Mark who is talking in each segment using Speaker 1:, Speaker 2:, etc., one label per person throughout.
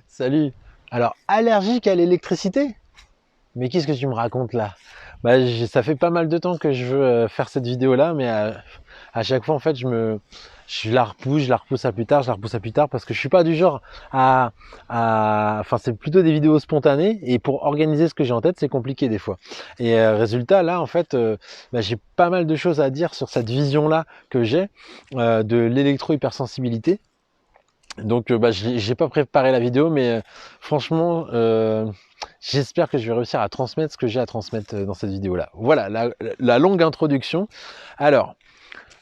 Speaker 1: Salut. Alors, allergique à l'électricité? Mais qu'est-ce que tu me racontes là? Ça fait pas mal de temps que je veux faire cette vidéo-là, mais à chaque fois, en fait, je la repousse à plus tard, je la repousse à plus tard, parce que je suis pas du genre enfin, c'est plutôt des vidéos spontanées, et pour organiser ce que j'ai en tête, c'est compliqué des fois. Et résultat, là, en fait, j'ai pas mal de choses à dire sur cette vision-là que j'ai de l'électro-hypersensibilité. Donc, j'ai pas préparé la vidéo, mais franchement, j'espère que je vais réussir à transmettre ce que j'ai à transmettre dans cette vidéo-là. Voilà, la longue introduction. Alors,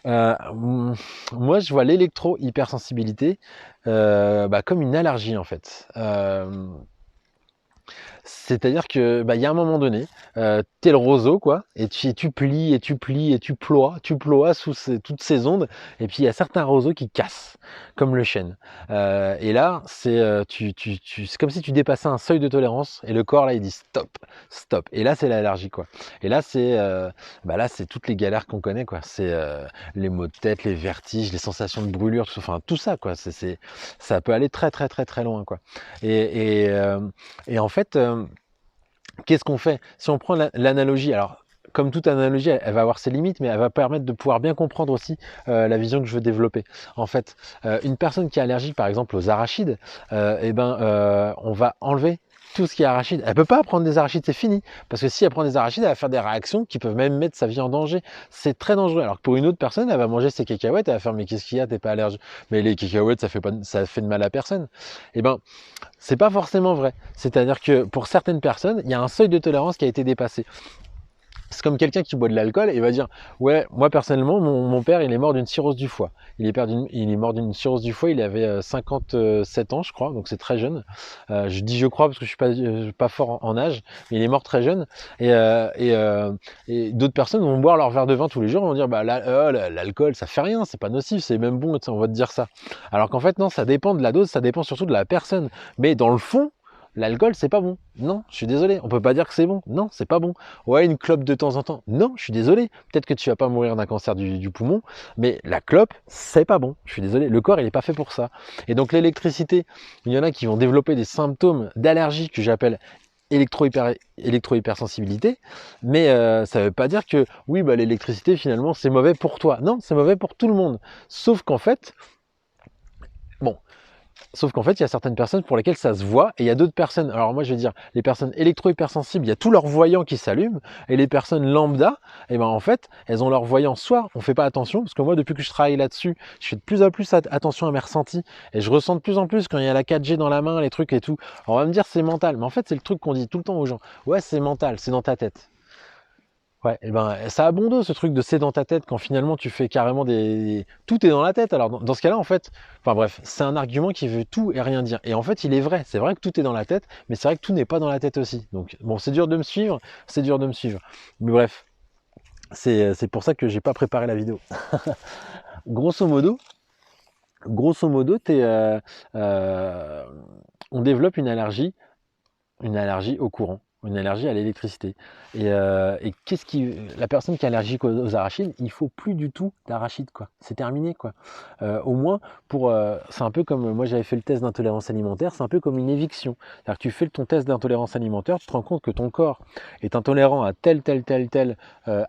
Speaker 1: moi, je vois l'électro-hypersensibilité comme une allergie, en fait. C'est-à-dire que il y a un moment donné, t'es le roseau quoi, et tu plies et tu plies et tu ploies sous toutes ces ondes, et puis il y a certains roseaux qui cassent, comme le chêne. Et là, c'est comme si tu dépassais un seuil de tolérance, et le corps là il dit stop, stop. Et là c'est l'allergie quoi. Et là c'est toutes les galères qu'on connaît quoi. C'est les maux de tête, les vertiges, les sensations de brûlure, enfin tout ça quoi. Ça peut aller très très très très loin quoi. Et, et, euh, et en fait, qu'est-ce qu'on fait? Si on prend l'analogie, alors comme toute analogie, elle va avoir ses limites, mais elle va permettre de pouvoir bien comprendre aussi la vision que je veux développer. En fait, une personne qui est allergique, par exemple, aux arachides, on va enlever tout ce qui est arachide. Elle peut pas prendre des arachides, c'est fini. Parce que si elle prend des arachides, elle va faire des réactions qui peuvent même mettre sa vie en danger. C'est très dangereux. Alors que pour une autre personne, elle va manger ses cacahuètes, elle va faire mais qu'est-ce qu'il y a, t'es pas allergique. Mais les cacahuètes, ça fait de mal à personne. Et ben, c'est pas forcément vrai. C'est-à-dire que pour certaines personnes, il y a un seuil de tolérance qui a été dépassé. C'est comme quelqu'un qui boit de l'alcool et va dire ouais, moi personnellement mon père il est mort d'une cirrhose du foie. Il est mort d'une cirrhose du foie, il avait 57 ans je crois, donc c'est très jeune. Je dis je crois parce que je suis pas fort en âge, mais il est mort très jeune. Et, euh, et, euh, et d'autres personnes vont boire leur verre de vin tous les jours et vont dire bah l'alcool ça fait rien, c'est pas nocif, c'est même bon, on va te dire ça. Alors qu'en fait non, ça dépend de la dose, ça dépend surtout de la personne. Mais dans le fond, l'alcool, c'est pas bon. Non, je suis désolé. On peut pas dire que c'est bon. Non, c'est pas bon. Ouais, une clope de temps en temps. Non, je suis désolé. Peut-être que tu vas pas mourir d'un cancer du poumon, mais la clope, c'est pas bon. Je suis désolé. Le corps, il est pas fait pour ça. Et donc, l'électricité, il y en a qui vont développer des symptômes d'allergie que j'appelle électro-hypersensibilité, mais ça veut pas dire que oui, l'électricité finalement c'est mauvais pour toi. Non, c'est mauvais pour tout le monde. Sauf qu'en fait, bon, Sauf qu'en fait, il y a certaines personnes pour lesquelles ça se voit, et il y a d'autres personnes. Alors moi, je vais dire, les personnes électro-hypersensibles, il y a tout leur voyant qui s'allume, et les personnes lambda, en fait, elles ont leur voyant. Soit on fait pas attention, parce que moi, depuis que je travaille là-dessus, je fais de plus en plus attention à mes ressentis, et je ressens de plus en plus quand il y a la 4G dans la main, les trucs et tout. Alors, on va me dire c'est mental, mais en fait, c'est le truc qu'on dit tout le temps aux gens. Ouais, c'est mental, c'est dans ta tête. Ouais, ça a bon dos ce truc de c'est dans ta tête quand finalement tu fais carrément des. Tout est dans la tête. Alors dans ce cas-là, en fait, enfin bref, c'est un argument qui veut tout et rien dire. Et en fait, il est vrai. C'est vrai que tout est dans la tête, mais c'est vrai que tout n'est pas dans la tête aussi. Donc bon, c'est dur de me suivre, c'est dur de me suivre. Mais bref, c'est pour ça que j'ai pas préparé la vidéo. Grosso modo, grosso modo, euh, on développe une allergie au courant, une allergie à l'électricité. Et la personne qui est allergique aux arachides, il faut plus du tout d'arachides quoi. C'est terminé quoi. Au moins c'est un peu comme moi j'avais fait le test d'intolérance alimentaire, c'est un peu comme une éviction. C'est-à-dire que tu fais ton test d'intolérance alimentaire, tu te rends compte que ton corps est intolérant à tel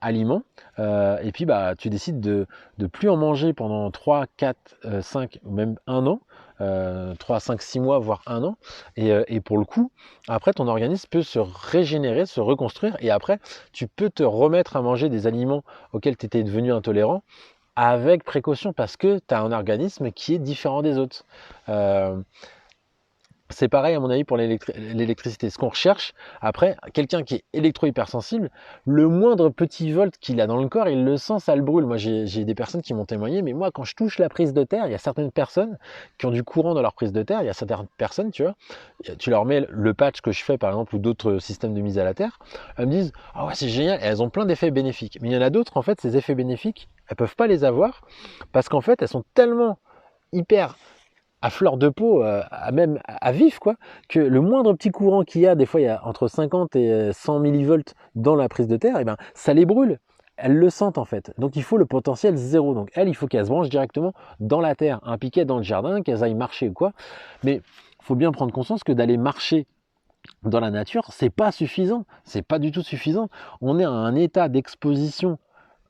Speaker 1: aliment, et puis tu décides de plus en manger pendant 3, 4, 5 ou même un an. 3, 5, 6 mois, voire un an, et pour le coup, après, ton organisme peut se régénérer, se reconstruire, et après, tu peux te remettre à manger des aliments auxquels tu étais devenu intolérant avec précaution parce que tu as un organisme qui est différent des autres. Euh, c'est pareil à mon avis pour l'électricité. Ce qu'on recherche, après, quelqu'un qui est électro-hypersensible, le moindre petit volt qu'il a dans le corps, il le sent, ça le brûle. Moi, j'ai des personnes qui m'ont témoigné, mais moi, quand je touche la prise de terre, il y a certaines personnes qui ont du courant dans leur prise de terre, il y a certaines personnes, tu vois, tu leur mets le patch que je fais, par exemple, ou d'autres systèmes de mise à la terre, elles me disent, ah ouais, c'est génial, et elles ont plein d'effets bénéfiques. Mais il y en a d'autres, en fait, ces effets bénéfiques, elles peuvent pas les avoir, parce qu'en fait, elles sont tellement hyper à fleur de peau, même à vif, quoi, que le moindre petit courant qu'il y a, des fois il y a entre 50 et 100 millivolts dans la prise de terre, et ça les brûle. Elles le sentent en fait. Donc il faut le potentiel zéro. Donc elles, il faut qu'elles se branchent directement dans la terre, un piquet dans le jardin, qu'elles aillent marcher ou quoi. Mais faut bien prendre conscience que d'aller marcher dans la nature, c'est pas suffisant, c'est pas du tout suffisant. On est à un état d'exposition.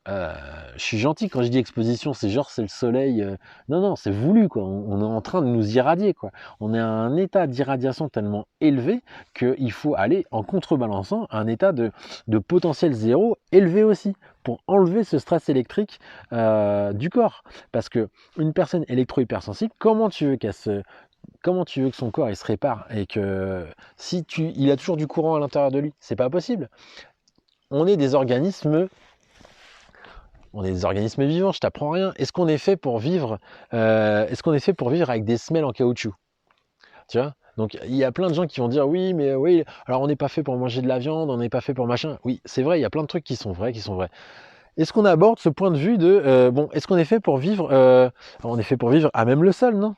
Speaker 1: Je suis gentil quand je dis exposition, c'est genre c'est le soleil. Non, non, c'est voulu quoi. On est en train de nous irradier quoi. On est à un état d'irradiation tellement élevé qu'il faut aller en contrebalançant à un état de potentiel zéro élevé aussi pour enlever ce stress électrique du corps. Parce que une personne électro-hypersensible, comment tu veux que son corps il se répare et que il a toujours du courant à l'intérieur de lui, c'est pas possible. On est des organismes vivants, je t'apprends rien. Est-ce qu'on est fait pour vivre avec des semelles en caoutchouc? Tu vois? Donc il y a plein de gens qui vont dire oui, mais oui, alors on n'est pas fait pour manger de la viande, on n'est pas fait pour machin. Oui, c'est vrai, il y a plein de trucs qui sont vrais, Est-ce qu'on aborde ce point de vue de bon, est-ce qu'on est fait pour vivre on est fait pour vivre à même le sol, non?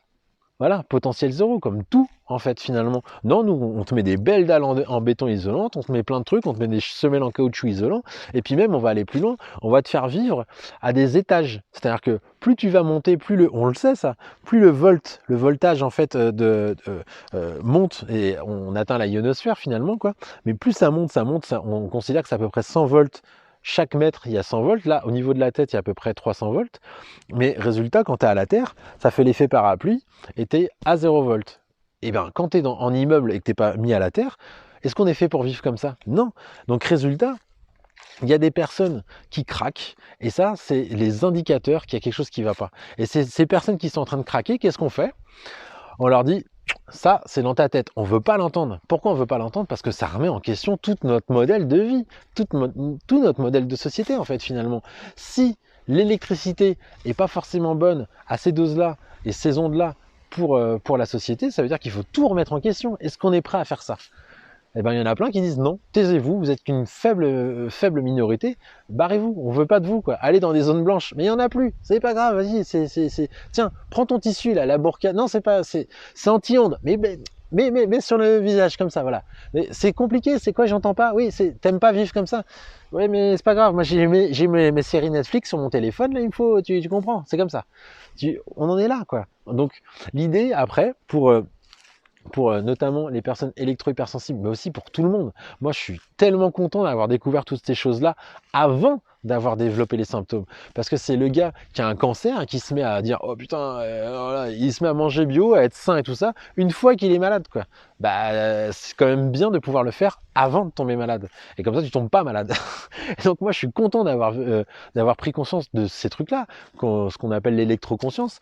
Speaker 1: Voilà, potentiel zéro, comme tout, en fait, finalement. Non, nous, on te met des belles dalles en béton isolante, on te met plein de trucs, on te met des semelles en caoutchouc isolant, et puis même, on va aller plus loin, on va te faire vivre à des étages. C'est-à-dire que plus tu vas monter, on le sait ça, plus le voltage, en fait, monte, et on atteint la ionosphère, finalement, quoi. Mais plus ça monte, on considère que c'est à peu près 100 volts. Chaque mètre, il y a 100 volts. Là, au niveau de la tête, il y a à peu près 300 volts. Mais résultat, quand tu es à la Terre, ça fait l'effet parapluie et tu es à 0 volts. Et bien, quand tu es en immeuble et que tu n'es pas mis à la Terre, est-ce qu'on est fait pour vivre comme ça? Non. Donc, résultat, il y a des personnes qui craquent, et ça, c'est les indicateurs qu'il y a quelque chose qui ne va pas. Et ces personnes qui sont en train de craquer, qu'est-ce qu'on fait? On leur dit, ça, c'est dans ta tête. On ne veut pas l'entendre. Pourquoi on ne veut pas l'entendre? Parce que ça remet en question tout notre modèle de vie, tout notre modèle de société, en fait, finalement. Si l'électricité n'est pas forcément bonne à ces doses-là et ces ondes-là pour la société, ça veut dire qu'il faut tout remettre en question. Est-ce qu'on est prêt à faire ça? Eh ben, il y en a plein qui disent non, taisez-vous, vous êtes qu'une faible minorité, barrez-vous, on veut pas de vous, quoi. Allez dans des zones blanches, mais il y en a plus, c'est pas grave, vas-y, tiens, prends ton tissu là, la burqa, non, c'est anti-ondes, mais sur le visage comme ça, voilà. Mais c'est compliqué, c'est quoi, j'entends pas, oui, t'aimes pas vivre comme ça, ouais, mais c'est pas grave, moi j'ai mes séries Netflix sur mon téléphone, là, il me faut, tu comprends, c'est comme ça. On en est là, quoi. Donc l'idée après, pour notamment les personnes électro-hypersensibles, mais aussi pour tout le monde. Moi, je suis tellement content d'avoir découvert toutes ces choses-là avant d'avoir développé les symptômes. Parce que c'est le gars qui a un cancer qui se met à dire « Oh putain, voilà, il se met à manger bio, à être sain et tout ça, une fois qu'il est malade, quoi. » Bah, c'est quand même bien de pouvoir le faire avant de tomber malade. Et comme ça, tu tombes pas malade. Et donc moi, je suis content d'avoir pris conscience de ces trucs-là, ce qu'on appelle l'électroconscience,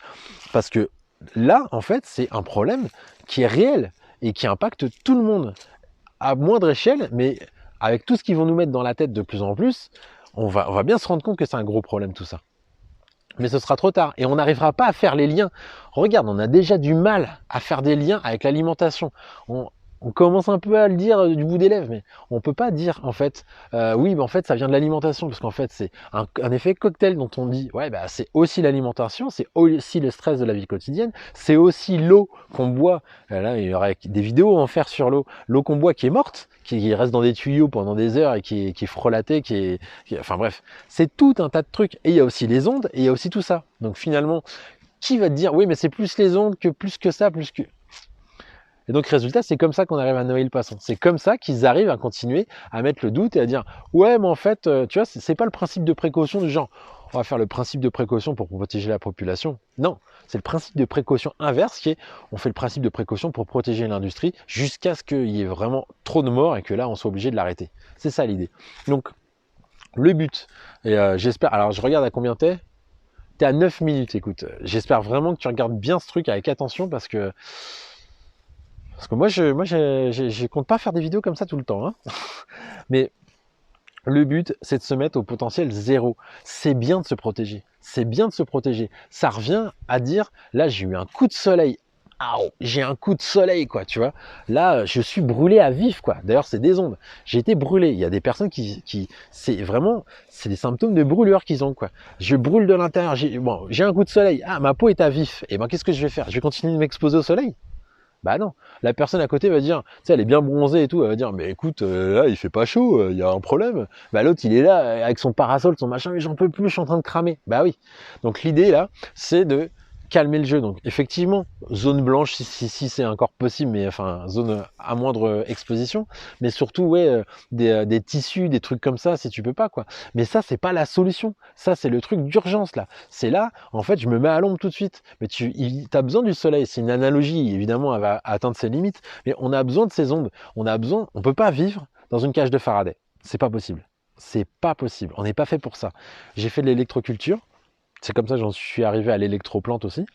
Speaker 1: parce que là, en fait, c'est un problème qui est réel et qui impacte tout le monde à moindre échelle, mais avec tout ce qu'ils vont nous mettre dans la tête de plus en plus, on va bien se rendre compte que c'est un gros problème tout ça. Mais ce sera trop tard et on n'arrivera pas à faire les liens. Regarde, on a déjà du mal à faire des liens avec l'alimentation. On commence un peu à le dire du bout des lèvres, mais on peut pas dire en fait, oui, mais en fait ça vient de l'alimentation, parce qu'en fait c'est un effet cocktail dont on dit, ouais, bah c'est aussi l'alimentation, c'est aussi le stress de la vie quotidienne, c'est aussi l'eau qu'on boit. Là, il y aurait des vidéos à en faire sur l'eau qu'on boit qui est morte, qui reste dans des tuyaux pendant des heures et qui est frelatée, enfin bref, c'est tout un tas de trucs. Et il y a aussi les ondes, et il y a aussi tout ça. Donc finalement, qui va te dire, oui, mais c'est plus les ondes que plus que ça, plus que... Et donc, résultat, c'est comme ça qu'on arrive à noyer le poisson. C'est comme ça qu'ils arrivent à continuer à mettre le doute et à dire « Ouais, mais en fait, tu vois, c'est pas le principe de précaution du genre « On va faire le principe de précaution pour protéger la population. » Non, c'est le principe de précaution inverse qui est « On fait le principe de précaution pour protéger l'industrie jusqu'à ce qu'il y ait vraiment trop de morts et que là, on soit obligé de l'arrêter. » C'est ça l'idée. Donc, le but, et j'espère... Alors, je regarde à combien t'es. T'es à 9 minutes, écoute. J'espère vraiment que tu regardes bien ce truc avec attention parce que moi, je compte pas faire des vidéos comme ça tout le temps. Hein. Mais le but, c'est de se mettre au potentiel zéro. C'est bien de se protéger. C'est bien de se protéger. Ça revient à dire, là, j'ai eu un coup de soleil. J'ai un coup de soleil, quoi, tu vois. Là, je suis brûlé à vif, quoi. D'ailleurs, c'est des ondes. J'ai été brûlé. Il y a des personnes c'est des symptômes de brûlure qu'ils ont, quoi. Je brûle de l'intérieur. J'ai un coup de soleil. Ah, ma peau est à vif. Et ben, qu'est-ce que je vais faire? Je vais continuer de m'exposer au soleil? Bah non, la personne à côté va dire, tu sais, elle est bien bronzée et tout, elle va dire, mais écoute, là, il fait pas chaud, il y a un problème. Bah l'autre, il est là, avec son parasol, son machin, mais j'en peux plus, je suis en train de cramer. Bah oui. Donc l'idée, là, c'est de calmer le jeu. Donc effectivement, zone blanche si c'est encore possible, mais enfin zone à moindre exposition, mais surtout ouais des tissus, des trucs comme ça si tu peux pas quoi. Mais ça c'est pas la solution, ça c'est le truc d'urgence là. C'est là en fait je me mets à l'ombre tout de suite. Mais tu as besoin du soleil, c'est une analogie, évidemment elle va atteindre ses limites, mais on a besoin de ces ondes, on peut pas vivre dans une cage de Faraday, c'est pas possible. C'est pas possible, on n'est pas fait pour ça. J'ai fait de l'électroculture, c'est comme ça que j'en suis arrivé à l'électroplante aussi.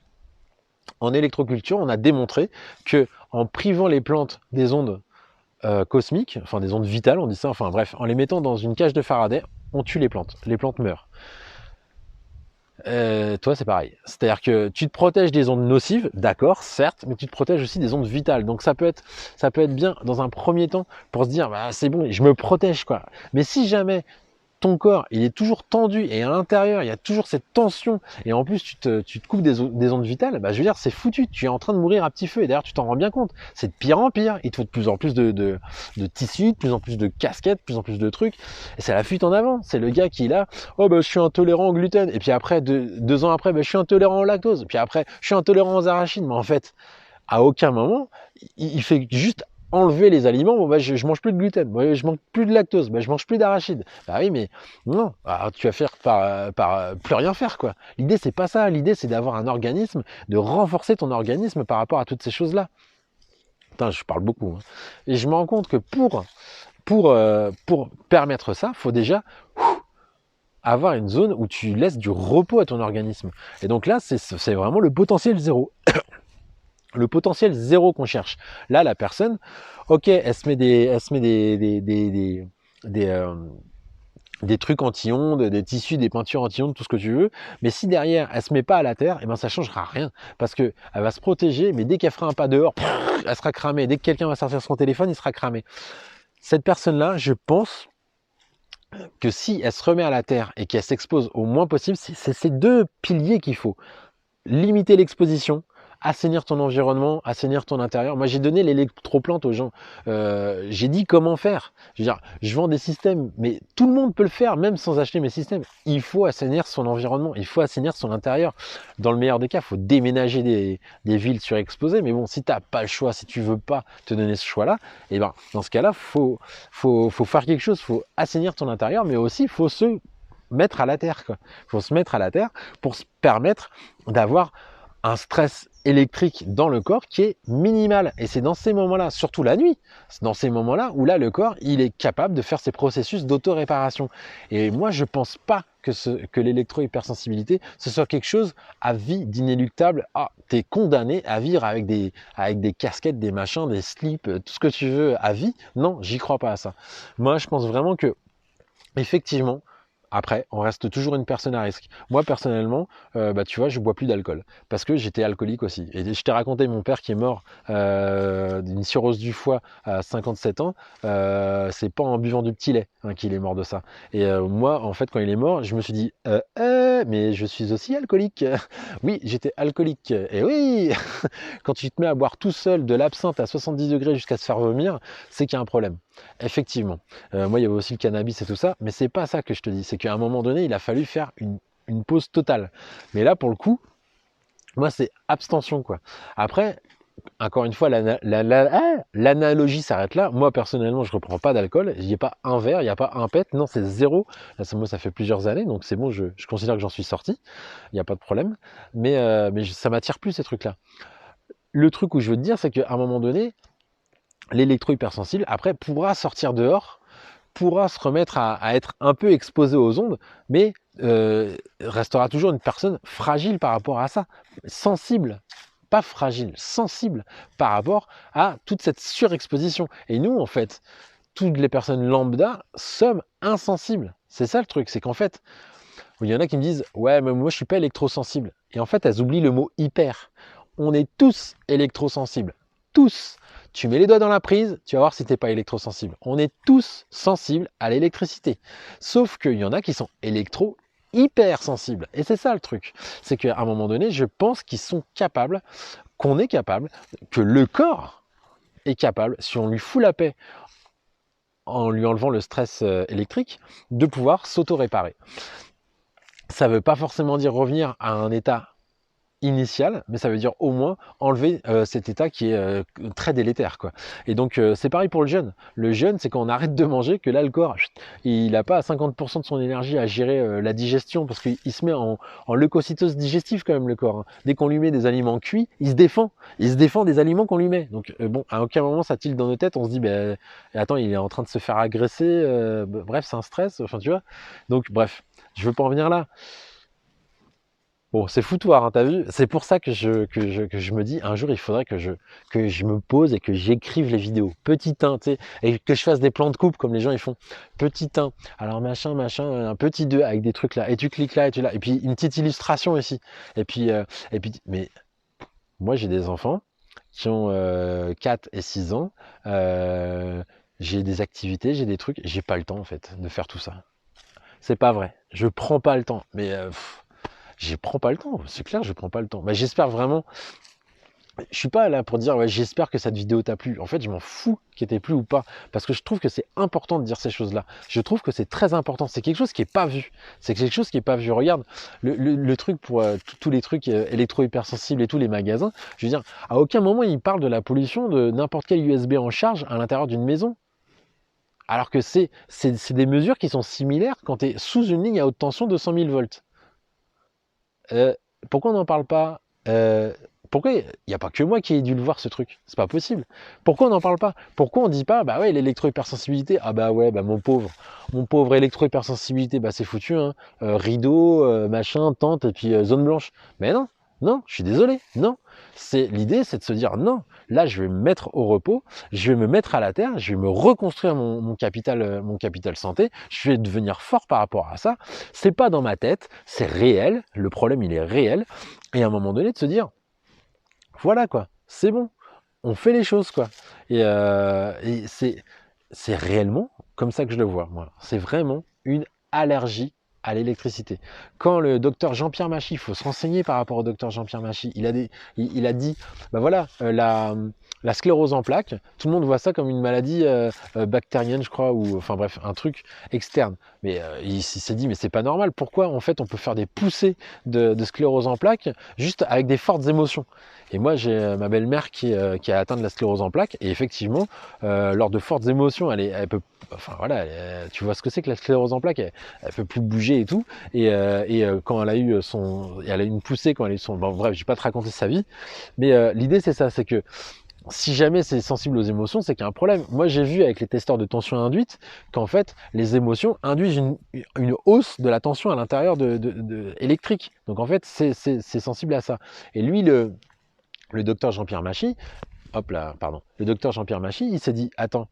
Speaker 1: En électroculture, on a démontré que en privant les plantes des ondes cosmiques, enfin des ondes vitales, on dit ça, enfin bref, en les mettant dans une cage de Faraday, on tue les plantes meurent. Toi, c'est pareil. C'est-à-dire que tu te protèges des ondes nocives, d'accord, certes, mais tu te protèges aussi des ondes vitales. Donc ça peut être bien dans un premier temps pour se dire, bah, c'est bon, je me protège quoi. Mais si jamais ton corps, il est toujours tendu et à l'intérieur, il y a toujours cette tension et en plus tu te coupes des ondes vitales, bah, je veux dire, c'est foutu. Tu es en train de mourir à petit feu et d'ailleurs, tu t'en rends bien compte. C'est de pire en pire. Il te faut de plus en plus de tissus, de plus en plus de casquettes, de plus en plus de trucs. Et c'est la fuite en avant. C'est le gars qui est là, oh bah, je suis intolérant au gluten. Et puis après, deux ans après, bah, je suis intolérant au lactose. Puis après, je suis intolérant aux arachides. Mais en fait, à aucun moment, il fait juste enlever les aliments, bon, bah, je mange plus de gluten, bah, je mange plus de lactose, bah, je mange plus d'arachides. Bah oui, mais non, alors, tu vas faire par plus rien faire quoi. L'idée c'est pas ça, l'idée c'est d'avoir un organisme, de renforcer ton organisme par rapport à toutes ces choses-là. Putain, je parle beaucoup. Hein. Et je me rends compte que pour permettre ça, faut déjà avoir une zone où tu laisses du repos à ton organisme. Et donc là, c'est vraiment le potentiel zéro. Le potentiel zéro qu'on cherche. Là, la personne, ok, elle se met des trucs anti-ondes, des tissus, des peintures anti-ondes, tout ce que tu veux. Mais si derrière, elle se met pas à la terre, et ben ça changera rien. Parce que elle va se protéger, mais dès qu'elle fera un pas dehors, elle sera cramée. Dès que quelqu'un va sortir son téléphone, il sera cramé. Cette personne-là, je pense que si elle se remet à la terre et qu'elle s'expose au moins possible, c'est ces deux piliers qu'il faut. Limiter l'exposition, assainir ton environnement, assainir ton intérieur. Moi, j'ai donné l'électroplante aux gens. J'ai dit comment faire. Je veux dire, je vends des systèmes, mais tout le monde peut le faire, même sans acheter mes systèmes. Il faut assainir son environnement, il faut assainir son intérieur. Dans le meilleur des cas, il faut déménager des villes surexposées. Mais bon, si tu n'as pas le choix, si tu veux pas te donner ce choix-là, et ben, dans ce cas-là, faut faire quelque chose. Il faut assainir ton intérieur, mais aussi, il faut se mettre à la terre. Il faut se mettre à la terre pour se permettre d'avoir un stress électrique dans le corps qui est minimal. Et c'est dans ces moments-là, surtout la nuit, c'est dans ces moments-là où là, le corps, il est capable de faire ses processus d'auto-réparation. Et moi, je pense pas que l'électro-hypersensibilité, ce soit quelque chose à vie d'inéluctable. Ah, t'es condamné à vivre avec des casquettes, des machins, des slips, tout ce que tu veux à vie. Non, j'y crois pas à ça. Moi, je pense vraiment que, effectivement, après, on reste toujours une personne à risque. Moi, personnellement, bah, tu vois, je bois plus d'alcool parce que j'étais alcoolique aussi. Et je t'ai raconté mon père qui est mort d'une cirrhose du foie à 57 ans. C'est pas en buvant du petit lait hein, qu'il est mort de ça. Et moi, en fait, quand il est mort, je me suis dit, mais je suis aussi alcoolique. Oui, j'étais alcoolique. Et oui, quand tu te mets à boire tout seul de l'absinthe à 70 degrés jusqu'à se faire vomir, c'est qu'il y a un problème. Effectivement. Moi, il y avait aussi le cannabis et tout ça, mais c'est pas ça que je te dis. C'est qu'à un moment donné, il a fallu faire une pause totale. Mais là, pour le coup, moi, c'est abstention, quoi. Après, encore une fois, l'analogie s'arrête là. Moi, personnellement, je reprends pas d'alcool. Il n'y a pas un verre, il n'y a pas un pet. Non, c'est zéro. Là, moi, ça fait plusieurs années, donc c'est bon, je considère que j'en suis sorti. Il n'y a pas de problème. Mais ça m'attire plus, ces trucs-là. Le truc où je veux te dire, c'est qu'à un moment donné, l'électro-hypersensible, après, pourra sortir dehors, pourra se remettre à être un peu exposé aux ondes, mais restera toujours une personne fragile par rapport à ça, sensible, pas fragile, sensible par rapport à toute cette surexposition. Et nous, en fait, toutes les personnes lambda sommes insensibles. C'est ça le truc, c'est qu'en fait, il y en a qui me disent « Ouais, mais moi je suis pas électrosensible ». Et en fait, elles oublient le mot « hyper ». On est tous électrosensibles, tous. Tu mets les doigts dans la prise, tu vas voir si tu n'es pas électrosensible. On est tous sensibles à l'électricité. Sauf qu'il y en a qui sont hyper sensibles. Et c'est ça le truc. C'est qu'à un moment donné, je pense qu'ils sont capables, qu'on est capable, que le corps est capable, si on lui fout la paix en lui enlevant le stress électrique, de pouvoir s'auto-réparer. Ça ne veut pas forcément dire revenir à un état initial, mais ça veut dire au moins enlever cet état qui est très délétère, quoi. Et donc c'est pareil pour le jeûne. Le jeûne, c'est quand on arrête de manger que là le corps, il n'a pas 50% de son énergie à gérer la digestion, parce qu'il se met en leucocytose digestive quand même, le corps, hein. Dès qu'on lui met des aliments cuits, il se défend des aliments qu'on lui met. Donc bon, à aucun moment ça tilte dans nos têtes, on se dit ben attends, il est en train de se faire agresser, bref, c'est un stress, enfin tu vois. Donc bref, je veux pas en venir là. Bon, c'est foutoir, hein, t'as vu? C'est pour ça que je me dis, un jour, il faudrait que je me pose et que j'écrive les vidéos. Petit 1, tu sais, et que je fasse des plans de coupe comme les gens ils font. Petit 1, alors machin, un petit 2 avec des trucs là, et tu cliques là, et tu là, et puis une petite illustration ici. Mais moi, j'ai des enfants qui ont 4 et 6 ans. J'ai des activités, j'ai des trucs, j'ai pas le temps en fait de faire tout ça. C'est pas vrai, je prends pas le temps, mais je prends pas le temps, c'est clair, je prends pas le temps. Mais j'espère vraiment, je suis pas là pour dire ouais, j'espère que cette vidéo t'a plu. En fait, je m'en fous qu'elle t'ait plu ou pas, parce que je trouve que c'est important de dire ces choses-là. Je trouve que c'est très important. C'est quelque chose qui est pas vu. C'est quelque chose qui est pas vu. Regarde le truc pour tous les trucs électro-hypersensibles et tous les magasins. Je veux dire, à aucun moment ils parlent de la pollution de n'importe quel USB en charge à l'intérieur d'une maison. Alors que c'est des mesures qui sont similaires quand tu es sous une ligne à haute tension de 100 000 volts. Euh, Pourquoi on n'en parle pas? Pourquoi il n'y a pas que moi qui ai dû le voir ce truc? C'est pas possible. Pourquoi on n'en parle pas? Pourquoi on dit pas, bah ouais, l'électro-hypersensibilité, ah bah ouais, bah mon pauvre électro-hypersensibilité, bah c'est foutu, hein. Rideau, machin, tente, et puis zone blanche. Mais non, non, je suis désolé, non. L'idée, c'est de se dire non, là je vais me mettre au repos, je vais me mettre à la terre, je vais me reconstruire mon capital santé, je vais devenir fort par rapport à ça. C'est pas dans ma tête, c'est réel, le problème il est réel, et à un moment donné de se dire, voilà quoi, c'est bon, on fait les choses quoi. Et c'est réellement comme ça que je le vois, moi. C'est vraiment une allergie à l'électricité. Quand le docteur Jean-Pierre Machy, il faut se renseigner par rapport au docteur Jean-Pierre Machy, il a dit, ben voilà, la sclérose en plaques, tout le monde voit ça comme une maladie bactérienne, je crois, ou enfin bref, un truc externe. Mais il s'est dit, mais c'est pas normal, pourquoi en fait on peut faire des poussées de sclérose en plaques juste avec des fortes émotions? Et moi, j'ai ma belle-mère qui a atteint de la sclérose en plaques, et effectivement, lors de fortes émotions, elle peut, enfin voilà, tu vois ce que c'est que la sclérose en plaques, elle peut plus bouger et tout. Quand elle a eu elle a eu une poussée quand elle a eu son, bon, bref, je vais pas te raconter sa vie, mais l'idée c'est ça, c'est que si jamais c'est sensible aux émotions, c'est qu'il y a un problème. Moi, j'ai vu avec les testeurs de tension induite qu'en fait, les émotions induisent une hausse de la tension à l'intérieur électrique. Donc en fait, c'est sensible à ça. Et lui, le docteur Jean-Pierre Machy, hop là, pardon, le docteur Jean-Pierre Machy, il s'est dit, attends,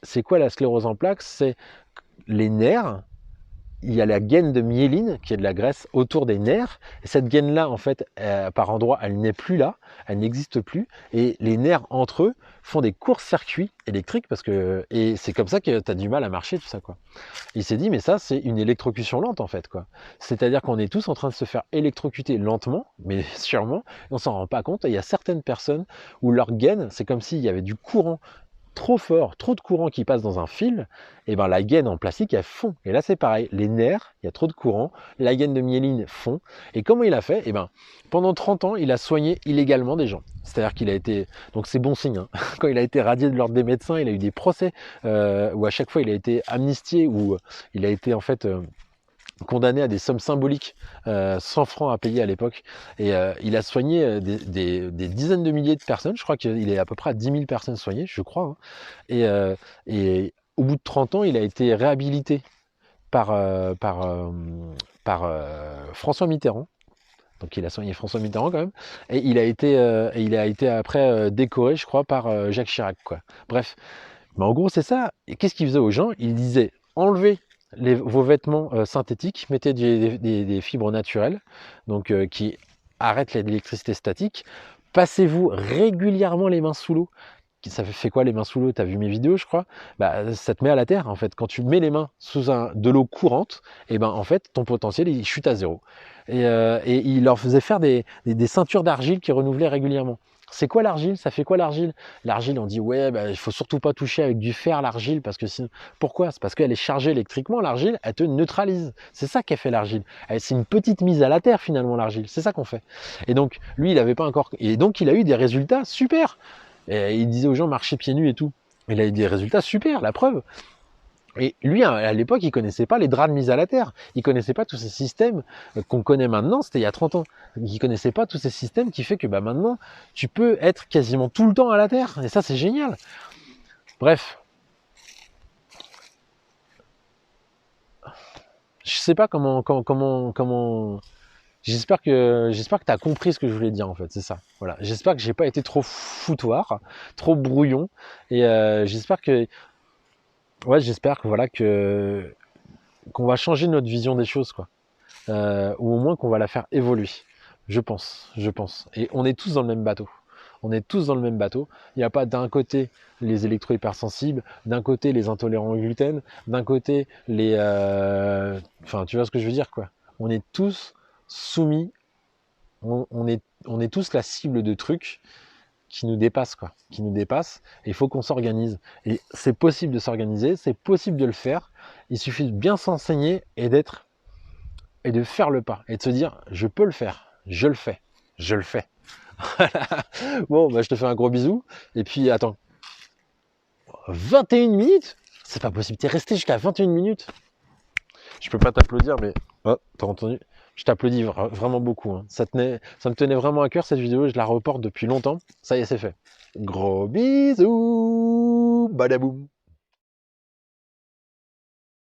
Speaker 1: c'est quoi la sclérose en plaques? C'est les nerfs. Il y a la gaine de myéline, qui est de la graisse autour des nerfs. Et cette gaine-là, en fait, par endroits, elle n'est plus là, elle n'existe plus. Et les nerfs entre eux font des courts-circuits électriques, et c'est comme ça que tu as du mal à marcher, tout ça, quoi. Il s'est dit, mais ça, c'est une électrocution lente, en fait, quoi. C'est-à-dire qu'on est tous en train de se faire électrocuter lentement, mais sûrement, et on s'en rend pas compte. Et il y a certaines personnes où leur gaine, c'est comme s'il y avait du courant trop fort, trop de courant qui passe dans un fil, et ben la gaine en plastique elle fond. Et là c'est pareil, les nerfs, il y a trop de courant, la gaine de myéline fond. Et comment il a fait? Et ben pendant 30 ans, il a soigné illégalement des gens. C'est-à-dire qu'il a été, donc c'est bon signe, hein. Quand il a été radié de l'ordre des médecins, il a eu des procès où à chaque fois il a été amnistié, où il a été en fait condamné à des sommes symboliques, 100 francs à payer à l'époque, et il a soigné des dizaines de milliers de personnes. Je crois qu'il est à peu près à 10 000 personnes soignées, je crois, hein. Et au bout de 30 ans, il a été réhabilité par, François Mitterrand. Donc il a soigné François Mitterrand quand même, et il a été après décoré, je crois, par Jacques Chirac, quoi. Bref, mais en gros c'est ça. Et qu'est-ce qu'il faisait aux gens? Il disait, enlevez vos vêtements synthétiques, mettez des fibres naturelles, donc qui arrêtent l'électricité statique. Passez-vous régulièrement les mains sous l'eau. Ça fait quoi les mains sous l'eau? Tu as vu mes vidéos, je crois. Bah, ça te met à la terre en fait. Quand tu mets les mains sous de l'eau courante, et ben en fait ton potentiel il chute à zéro. Et il leur faisait faire des ceintures d'argile qui renouvelaient régulièrement. C'est quoi l'argile? Ça fait quoi l'argile? L'argile, on dit ouais, bah, il faut surtout pas toucher avec du fer l'argile parce que sinon. Pourquoi? C'est parce qu'elle est chargée électriquement, l'argile, elle te neutralise. C'est ça qu'elle fait l'argile. C'est une petite mise à la terre finalement l'argile. C'est ça qu'on fait. Et donc lui, il avait pas encore. Et donc il a eu des résultats super. Et il disait aux gens marchez pieds nus et tout. Il a eu des résultats super, la preuve. Et lui, à l'époque, il connaissait pas les draps de mise à la terre. Il connaissait pas tous ces systèmes qu'on connaît maintenant. C'était il y a 30 ans. Il connaissait pas tous ces systèmes qui fait que bah, maintenant, tu peux être quasiment tout le temps à la terre. Et ça, c'est génial. Bref. Je sais pas comment. J'espère que tu as compris ce que je voulais dire en fait. C'est ça. Voilà. J'espère que j'ai pas été trop foutoir, trop brouillon. Et j'espère que. Ouais, j'espère que voilà qu'on va changer notre vision des choses, quoi. Ou au moins qu'on va la faire évoluer. Je pense. Et on est tous dans le même bateau. On est tous dans le même bateau. Il n'y a pas d'un côté les électro-hypersensibles, d'un côté les intolérants au gluten, d'un côté les... Enfin, tu vois ce que je veux dire, quoi. On est tous soumis, on est tous la cible de trucs qui nous dépassent, quoi. Qui nous dépassent. Et il faut qu'on s'organise. Et c'est possible de s'organiser, c'est possible de le faire. Il suffit de bien s'enseigner et de faire le pas et de se dire je peux le faire, je le fais, je le fais. Bon, bah, je te fais un gros bisou et puis attends, 21 minutes? C'est pas possible, t'es resté jusqu'à 21 minutes. Je peux pas t'applaudir mais oh, t'as entendu? Je t'applaudis vraiment beaucoup, hein. Ça me tenait vraiment à cœur cette vidéo, je la reporte depuis longtemps. Ça y est, c'est fait. Gros bisous, badaboum.